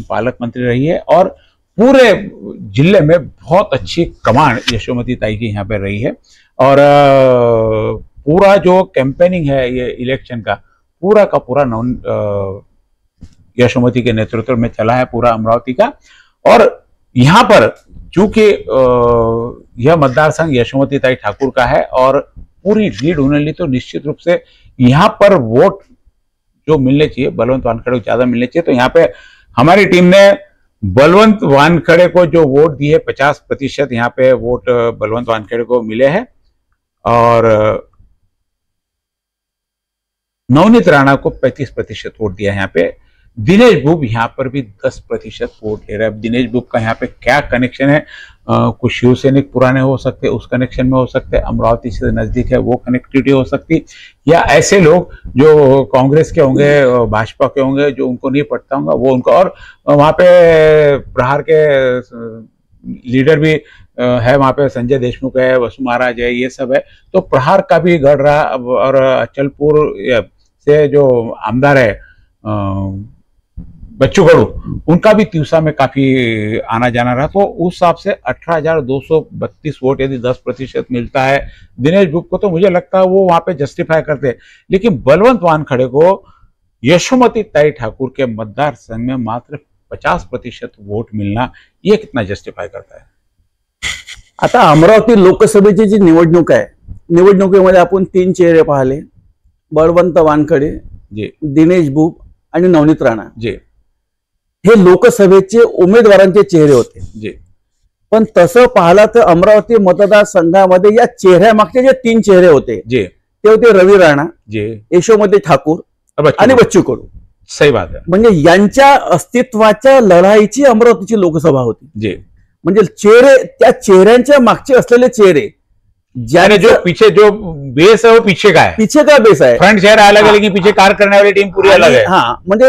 पालक मंत्री रही है और पूरे जिले में बहुत अच्छी कमांड यशोमती ताई की यहाँ पे रही है और पूरा जो कैंपेनिंग है ये इलेक्शन का पूरा यशोमती के नेतृत्व में चला है पूरा अमरावती का. और यहाँ पर चूंकि यह मतदार संघ यशोमती ताई ठाकुर का है और पूरी लीड होने ली तो निश्चित रूप से यहाँ पर वोट जो मिलने चाहिए बलवंत वानखड़े को ज्यादा मिलने चाहिए. तो यहाँ पे हमारी टीम ने बलवंत वानखड़े को जो वोट दिए 50% यहाँ पे वोट बलवंत वानखड़े को मिले हैं और नवनीत राणा को 35% वोट दिया है. यहाँ पे दिनेश बुब यहाँ पर भी 10% वोट ले रहे हैं. अब दिनेश बुब का यहाँ पे क्या कनेक्शन है, कुछ शिवसैनिक पुराने हो सकते, उस कनेक्शन में हो सकते, अमरावती से नजदीक है वो कनेक्टिविटी हो सकती, या ऐसे लोग जो कांग्रेस के होंगे, भाजपा के होंगे, जो उनको नहीं पड़ता होगा वो उनको. और वहाँ पे प्रहार के लीडर भी है, वहाँ पे संजय देशमुख है, वसु महाराज है, ये सब है. तो प्रहार का भी गढ़ रहा. और अचलपुर से जो आमदार है बच्चू कडू, उनका भी तिवसा में काफी आना जाना रहा. तो उस हिसाब से 18,232 वोट यदि 10% मिलता है दिनेश बुब को तो मुझे लगता है वो वहां पे जस्टिफाई करते हैं. लेकिन बलवंत वानखड़े को यशोमती ताई ठाकुर के मतदार संघ में मात्र 50% वोट मिलना, ये कितना जस्टिफाई करता है? आता अमरावती लोकसभेची जी निवडणूक आहे, निवडणुकीमध्ये आपण 3 चेहरे पाहिले, बलवंत वानखड़े जी, दिनेश बुब आणि नवनीत राणा जी. हे लोकसभेचे उमेदवारांचे चेहरे होते जी. पण तसं पाहिलं तर अमरावती मतदारसंघामध्ये या चेहऱ्यामागचे जे 3 चेहरे होते जी, ते होते रवी राणा जी, यशोमती ठाकूर आणि बच्चू कडू. सही बात है. म्हणजे यांच्या अस्तित्वाच्या लढाईची अमरावतीची लोकसभा होती. जी. म्हणजे चेहरे, त्या चेहऱ्यांच्या मागचे असलेले चेहरे, यानी जो पीछे जो बेस है वो पीछे का है, पीछे का बेस आहे. फ्रंट चेहरा अलग है लेकिन पीछे कार करने वाली टीम पूरी अलग है. हा, म्हणजे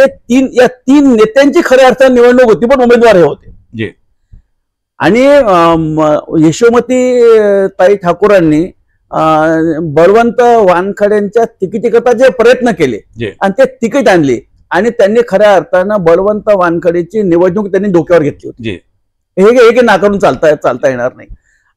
या तीन नेत्यांची खऱ्या अर्थाने निवडणूक होती, पण उमेदवार हे होते. जी. आणि यशोमती ताई ठाकूरांनी बलवंत वानखड्यांच्या तिकिटीकरता जे प्रयत्न केले आणि ते तिकीट आणले आणि त्यांनी खऱ्या अर्थानं बलवंत वानखडेची निवडणूक त्यांनी डोक्यावर घेतली होती. जी. हे नाकारून चालता येणार नाही.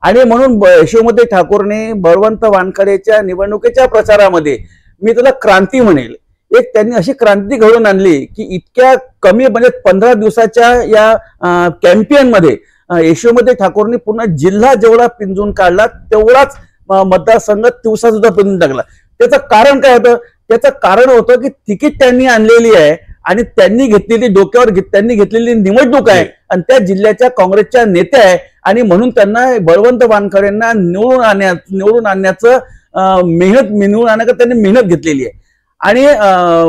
आणि म्हणून यशोमती ठाकूरने बलवंत वानखडेच्या निवडणुकीच्या प्रचारामध्ये, मी त्याला क्रांती म्हणेल, एक त्यांनी अशी क्रांती घडवून आणली की इतक्या कमी म्हणजे 15 दिवसाच्या या कॅम्पेन मध्ये यशोमती ठाकूरनी पूर्ण जिल्हा जेवढा पिंजून काढला तेवढाच मतदारसंघ तिवसा सुद्धा पिंजून टाकला. त्याचं कारण काय होतं? त्याचं कारण होतं की तिकीट त्यांनी आणलेली आहे आणि त्यांनी घेतलेली डोक्यावर त्यांनी घेतलेली निवडणूक आहे आणि त्या जिल्ह्याच्या काँग्रेसच्या नेत्या आहे आणि म्हणून त्यांना बळवंत वानखडेंना निवडून आणण्याचं निवडून आणण्याचं त्यांनी मेहनत घेतलेली आहे. आणि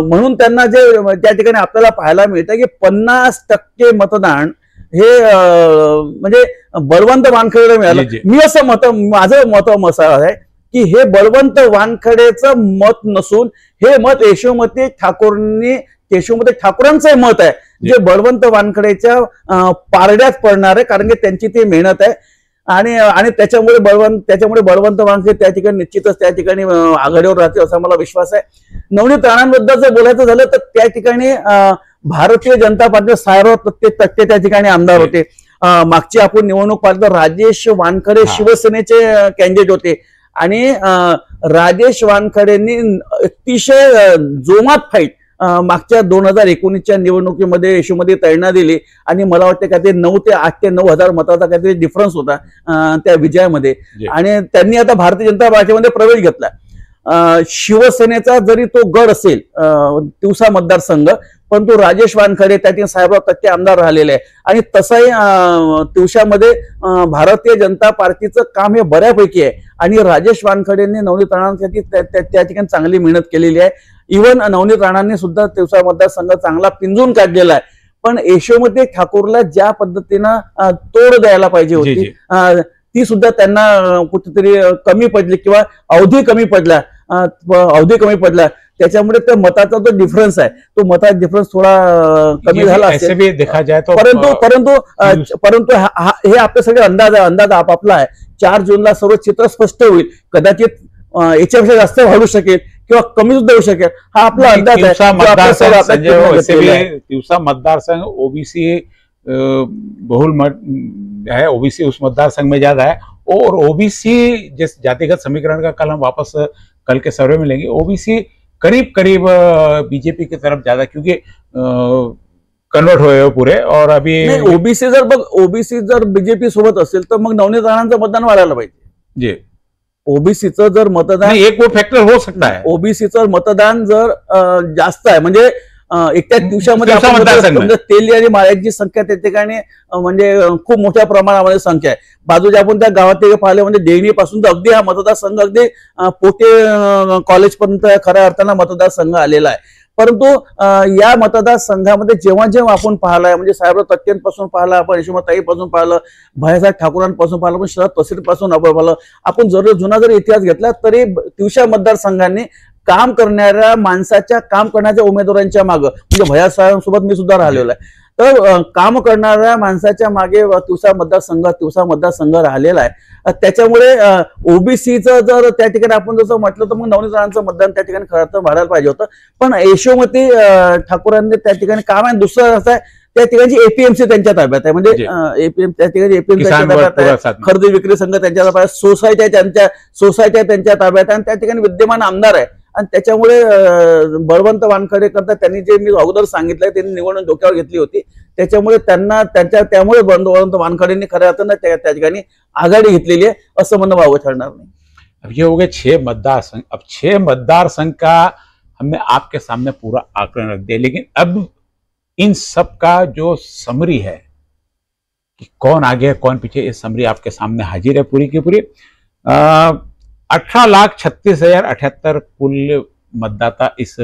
म्हणून त्यांना जे त्या ठिकाणी आपल्याला पाहायला मिळतं की 50% मतदान हे म्हणजे बळवंत वानखेडेला मिळालं. मी असं माझं मत आहे की हे बळवंत वानखेडेचं मत नसून हे मत यशोमती ठाकूरांचं मत आहे जे बळवंत वानखेडेच्या पारड्यात पडणार आहे, कारण की त्यांची ती मेहनत आहे आणि त्याच्यामुळे बळवंत वानखेडे त्या ठिकाणी निश्चितच त्या ठिकाणी आघाडीवर राहतील असा मला विश्वास आहे. नवनीत राणांबद्दल जर बोलायचं झालं तर त्या ठिकाणी भारतीय जनता पार्टी 60% त्या ठिकाणी आमदार होते. मागची आपण निवडणूक पाहिली तर राजेश वानखडे शिवसेनेचे कॅन्डिडेट होते आणि राजेश वानखडेंनी अतिशय जोमात फाईट मागच्या 2019च्या निवडणुकीमध्ये यशोमती ताईंना दिली आणि मला वाटतं का ते 9 ते 8 ते 9 हजार मताचा काहीतरी डिफरन्स होता त्या विजयामध्ये आणि त्यांनी आता भारतीय जनता पार्टीमध्ये प्रवेश घेतला. शिवसेनेचा जरी तो गड असेल तिवसा मतदारसंघ, परंतु राजेश वानखडे त्या ठिकाणी 60% आमदार राहिलेले आहे आणि तसंही तिवसामध्ये भारतीय जनता पार्टीचं काम हे बऱ्यापैकी आहे आणि राजेश वानखडेंनी नवनीत राणांसाठी त्या ठिकाणी चांगली मेहनत केलेली आहे. इव्हन नवनीत राणांनी सुद्धा तिवसा मतदारसंघ चांगला पिंजून काढलेला आहे. पण यशोमती ठाकूरला ज्या पद्धतीनं तोड द्यायला पाहिजे होती ती सुद्धा त्यांना कुठेतरी कमी पडली किंवा अवधी कमी पडला त्याच्यामुळे त्या मताचा जो डिफरन्स आहे तो मताचा डिफरन्स थोडा कमी झाला असेल. परंतु हे आपले सगळे अंदाज आपापला आहे. 4 जूनला सर्व चित्र स्पष्ट होईल. कदाचित याच्यापेक्षा जास्त वाढू शकेल किंवा कमी सुद्धा होऊ शकेल, हा आपला अंदाज है. तिवसा मतदारसंघ ओबीसी बहुल है, ओबीसी उस मतदारसंघ में ज्यादा है और ओबीसी जिस जातिगत समीकरण का कल हम वापस कल के सर्वे में लेंगे, ओबीसी करीब बीजेपी की तरफ ज्यादा, क्योंकि कन्वर्ट हुए पूरे. और अभी ओबीसी जर बीजेपी सोबत असेल तर मग नवनीत राणांचं मतदान वाढायला पाहिजे. जी, ओबीसीचं जर मतदान एक वोट फॅक्टर हो सकता है. ओबीसीचं मतदान जर जास्त आहे म्हणजे एकट्या दिवसामध्ये तेली आणि माळ्यांची संख्या त्या ठिकाणी म्हणजे खूप मोठ्या प्रमाणामध्ये संख्या आहे. बाजूच्या आपण त्या गावात पाहिले म्हणजे देवणी पासून तर अगदी हा मतदारसंघ अगदी पोटे कॉलेज पर्यंत खऱ्या अर्थानं मतदारसंघ आलेला आहे. परंतु या मतदारसंघामध्ये जेव्हा आपण पाहिलाय म्हणजे साहेबराव तटकेंपासून पाहिलं, आपण यशोमतीताईपासून पाहिलं, भैयासाहेब ठाकूरांपासून पाहिलं, पण शरद तहसील पासून आपण पाहिलं, आपण जुना जर इतिहास घेतला तरी तिवसा मतदारसंघांनी काम करणाऱ्या माणसाच्या काम करण्याच्या उमेदवारांच्या मागे म्हणजे भैयासाहेबांसोबत मी सुद्धा राहिलेलो आहे. तर काम करणाऱ्या माणसाच्या मागे तिवसा मतदारसंघ राहिलेला आहे. त्याच्यामुळे ओबीसीचं जर त्या ठिकाणी आपण जसं म्हटलं तर मग नवनीत राणांचं मतदान त्या ठिकाणी खरं तर वाढायला पाहिजे होतं. पण यशोमती ठाकूरांनी त्या ठिकाणी काम आहे. दुसरं असं आहे त्या ठिकाणी एपीएमसी त्यांच्या ताब्यात आहे, म्हणजे त्या ठिकाणी एपीएमसी त्यांच्या ताब्यात आहे, खरेदी विक्री संघ त्यांच्या ताब्यात आहे, सोसायट्या त्यांच्या ताब्यात आहे आणि त्या ठिकाणी विद्यमान आमदार आहे. आणि त्याच्यामुळे बळवंत वानखडे करता त्यांनी जे मी अगोदर सांगितलंय त्यांनी निवडणूक डोक्यावर घेतली होती, त्याच्यामुळे त्यामुळे बळवंत वानखडेंनी खऱ्या अर्थानं त्या ठिकाणी आघाडी घेतलेली आहे असं म्हणणं वावं ठरणार नाही. अब ये हो गए 6 मतदारसंघ. अब 6 मतदारसंघ का हमने आपके सामने पूरा आंकलन रख दिया, लेकिन अब इन सब का जो समरी है कि कौन आगे है कौन पीछे, ये समरी आपके सामने हाजिर है पूरी की पूरी. 18,36,078 कुल मतदाता इस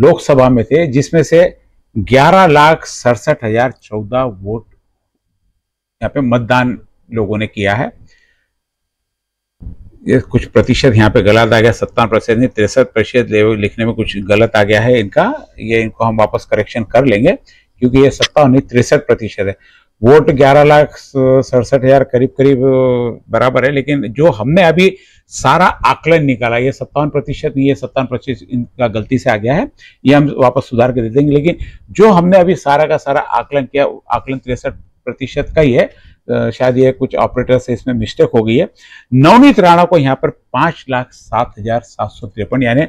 लोकसभा में थे, जिसमें से 11,67,014 वोट यहाँ पे मतदान लोगों ने किया है. ये कुछ प्रतिशत यहाँ पे गलत आ गया, 57% नहीं 63% लिखने में कुछ गलत आ गया है इनका. ये इनको हम वापस करेक्शन कर लेंगे क्योंकि ये 57 नहीं 63% है. वोट 11,67,000 करीब बराबर है. लेकिन जो हमने अभी सारा आकलन निकाला, ये 57% नहीं, ये 57% इनका गलती से आ गया है, ये हम वापस सुधार के दे देंगे. लेकिन जो हमने अभी सारा का सारा आकलन किया, आकलन 63% का ही है. शायद ये कुछ ऑपरेटर से इसमें मिस्टेक हो गई है. नवनीत राणा को यहाँ पर 5,07,753 यानी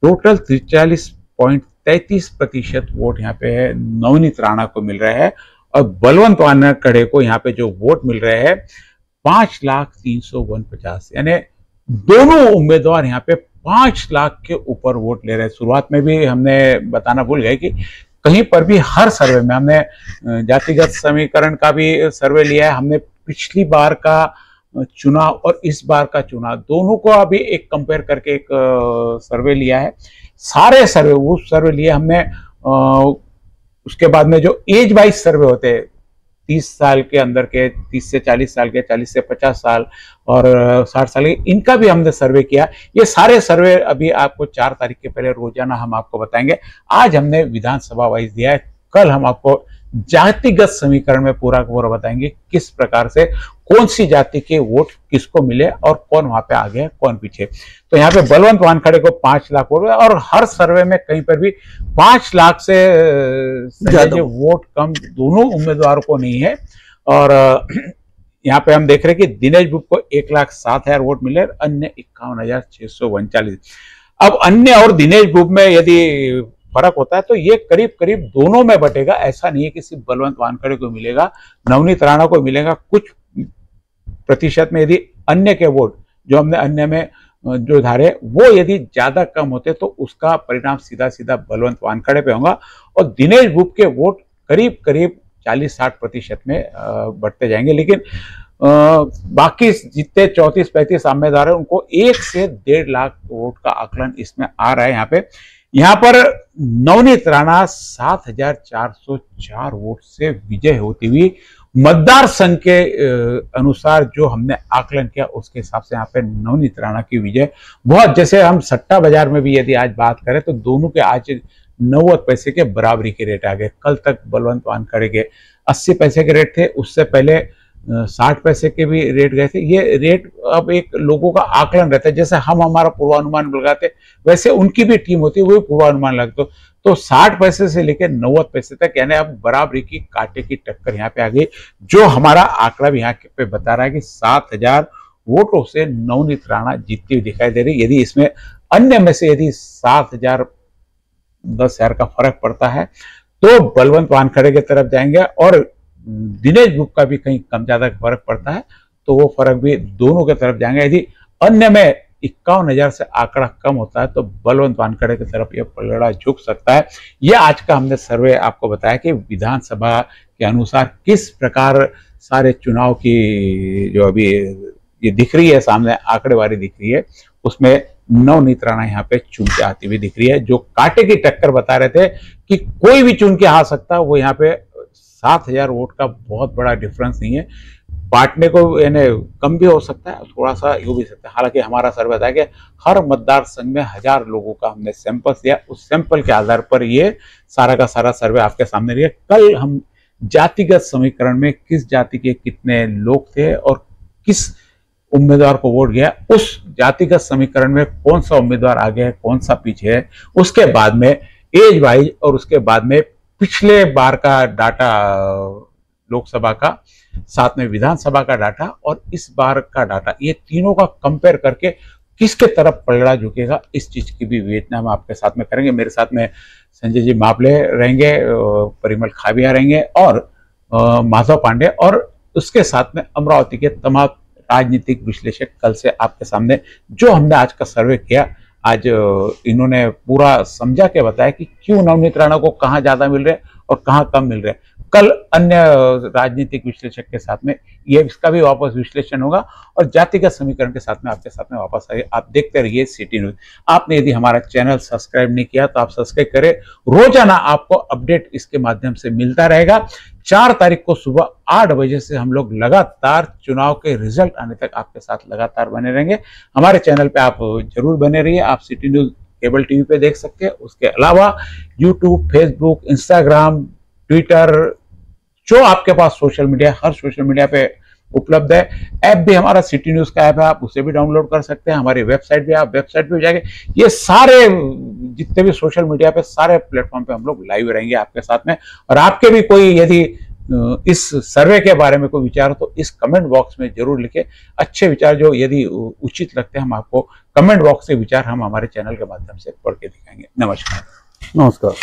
टोटल 43.33% वोट यहाँ पे नवनीत राणा को मिल रहा है और बलवंत वानखेड़े को यहाँ पे जो वोट मिल रहे हैं 5,349, यानी दोनों उम्मीदवार यहाँ पे 5 लाख के ऊपर वोट ले रहे हैं। शुरुआत में भी हमने बताना भूल गए कि कहीं पर भी हर सर्वे में हमने जातिगत समीकरण का भी सर्वे लिया है, हमने पिछली बार का चुनाव और इस बार का चुनाव दोनों को अभी एक कंपेयर करके एक सर्वे लिया है। सारे सर्वे वो सर्वे लिए हमने। उसके बाद में जो एज वाइज सर्वे होते हैं 30 साल के अंदर के, 30 से 40 साल के, 40 से 50 साल और 60 साल के, इनका भी हमने सर्वे किया। ये सारे सर्वे अभी आपको 4 तारीख के पहले रोजाना हम आपको बताएंगे। आज हमने विधानसभा वाइज दिया है, कल हम आपको जातिगत समीकरण में पूरा पूरा बताएंगे किस प्रकार से कौन सी जाति के वोट किसको मिले और कौन वहां पे आगे है कौन पीछे। तो यहाँ पे बलवंत वानखेड़े को 5 लाख वोट और हर सर्वे में कहीं पर भी 5 लाख से वोट कम दोनों उम्मीदवारों को नहीं है। और यहाँ पे हम देख रहे हैं कि दिनेश बुब को 1,07,000 वोट मिले, अन्य 51,639। अब अन्य और दिनेश बुब में यदि फर्क होता है तो ये करीब करीब दोनों में बटेगा। ऐसा नहीं है कि सिर्फ बलवंत वानखेड़े को मिलेगा, नवनीत राणा को मिलेगा कुछ प्रतिशत में। यदि अन्य के वोट जो हमने अन्य में जो धारे वो यदि ज्यादा कम होते तो उसका परिणाम सीधा सीधा बलवंत वानखेड़े पे होगा और दिनेश बुब के वोट करीब करीब 40-60% में बढ़ते जाएंगे। लेकिन बाकी जितने 34-35 उम्मीदवार है उनको 1 से 1.5 लाख वोट का आकलन इसमें आ रहा है। यहाँ पर नवनीत राणा 7,404 वोट से विजय होती हुई मतदार संघ के अनुसार जो हमने आकलन किया उसके हिसाब से यहाँ पे नवनीत राणा की विजय बहुत, जैसे हम सट्टा बाजार में भी यदि आज बात करें तो दोनों के आज 90 पैसे के बराबरी के रेट आ गए। कल तक बलवंत वानखेड़े के 80 पैसे के रेट थे, उससे पहले 60 पैसे के भी रेट गए थे। ये रेट अब एक लोगों का आकलन रहता है, जैसे हम हमारा पूर्वानुमान लगाते वैसे उनकी भी टीम होती है वो पूर्वानुमान लगता। तो 60 पैसे से लेकर 90 पैसे तक, यानी अब बराबरी की कांटे की टक्कर यहाँ पे आ गई। जो हमारा आंकड़ा भी यहाँ पे बता रहा है कि 7,000 वोटों से नवनीत राणा जीतती हुई दिखाई दे रही। यदि इसमें अन्य में से यदि 7,000 10,000 का फर्क पड़ता है तो बलवंत वानखेड़े की तरफ जाएंगे और दिनेश बुब का भी कहीं कम ज्यादा फर्क पड़ता है तो वो फर्क भी दोनों की तरफ जाएंगे। यदि अन्य में 51,000 से आंकड़ा कम होता है तो बलवंत वानखेड़े की तरफ ये पलड़ा झुक सकता है। ये आज का हमने सर्वे आपको बताया कि विधानसभा के अनुसार किस प्रकार सारे चुनाव की जो अभी ये दिख रही है सामने आंकड़ेवारी दिख रही है, उसमें नवनीत राणा यहाँ पे चुन के आती हुई दिख रही है। जो कांटे की टक्कर बता रहे थे कि कोई भी चुन के आ सकता है, वो यहाँ पे 7,000 वोट का बहुत बड़ा डिफरेंस नहीं है। बांटने को यानी कम भी हो सकता है, थोड़ा सा ये भी सकता है। हालांकि हमारा सर्वे था कि हर मतदार संघ में 1000 लोगों का हमने सैंपल दिया, उस सैंपल के आधार पर ये सारा का सारा सर्वे आपके सामने रही है। कल हम जातिगत समीकरण में किस जाति के कितने लोग थे और किस उम्मीदवार को वोट गया, उस जातिगत समीकरण में कौन सा उम्मीदवार आगे है कौन सा पीछे है, उसके बाद में एज वाइज और उसके बाद में पिछले बार का डाटा लोकसभा का, साथ में विधानसभा का डाटा और इस बार का डाटा, ये तीनों का कंपेयर करके किसके तरफ पलड़ा झुकेगा इस चीज की भी विवेचना हम आपके साथ में करेंगे। मेरे साथ में संजय जी मापले रहेंगे, परिमल खाबिया रहेंगे और माधव पांडे, और उसके साथ में अमरावती के तमाम राजनीतिक विश्लेषक कल से आपके सामने जो हमने आज का सर्वे किया, आज इन्होंने पूरा समझा के बताया कि क्यों नवनीत राणा को कहाँ ज्यादा मिल रहे और कहाँ कम मिल रहे। कल अन्य राजनीतिक विश्लेषक के साथ में ये इसका भी वापस विश्लेषण होगा और जातिगत समीकरण के साथ में आपके साथ में वापस आइए। आप देखते रहिए सिटी न्यूज। आपने यदि हमारा चैनल सब्सक्राइब नहीं किया तो आप सब्सक्राइब करें, रोजाना आपको अपडेट इसके माध्यम से मिलता रहेगा। 4 तारीख को सुबह 8 बजे से हम लोग लगातार चुनाव के रिजल्ट आने तक आपके साथ लगातार बने रहेंगे। हमारे चैनल पे आप जरूर बने रहिए। आप सिटी न्यूज केबल टीवी पे देख सकते हैं, उसके अलावा यूट्यूब, फेसबुक, इंस्टाग्राम, ट्विटर, जो आपके पास सोशल मीडिया, हर सोशल मीडिया पे उपलब्ध है। ऐप भी हमारा सिटी न्यूज का ऐप है, आप उसे भी डाउनलोड कर सकते हैं। हमारी वेबसाइट भी, आप वेबसाइट पे जाएंगे, ये सारे जितने भी सोशल मीडिया पे सारे प्लेटफॉर्म पे हम लोग लाइव रहेंगे आपके साथ में। और आपके भी कोई यदि इस सर्वे के बारे में कोई विचार हो तो इस कमेंट बॉक्स में जरूर लिखें। अच्छे विचार जो यदि उचित लगते हैं हम आपको कमेंट बॉक्स से विचार हम हमारे चैनल के माध्यम से पढ़ के दिखाएंगे। नमस्कार। नमस्कार।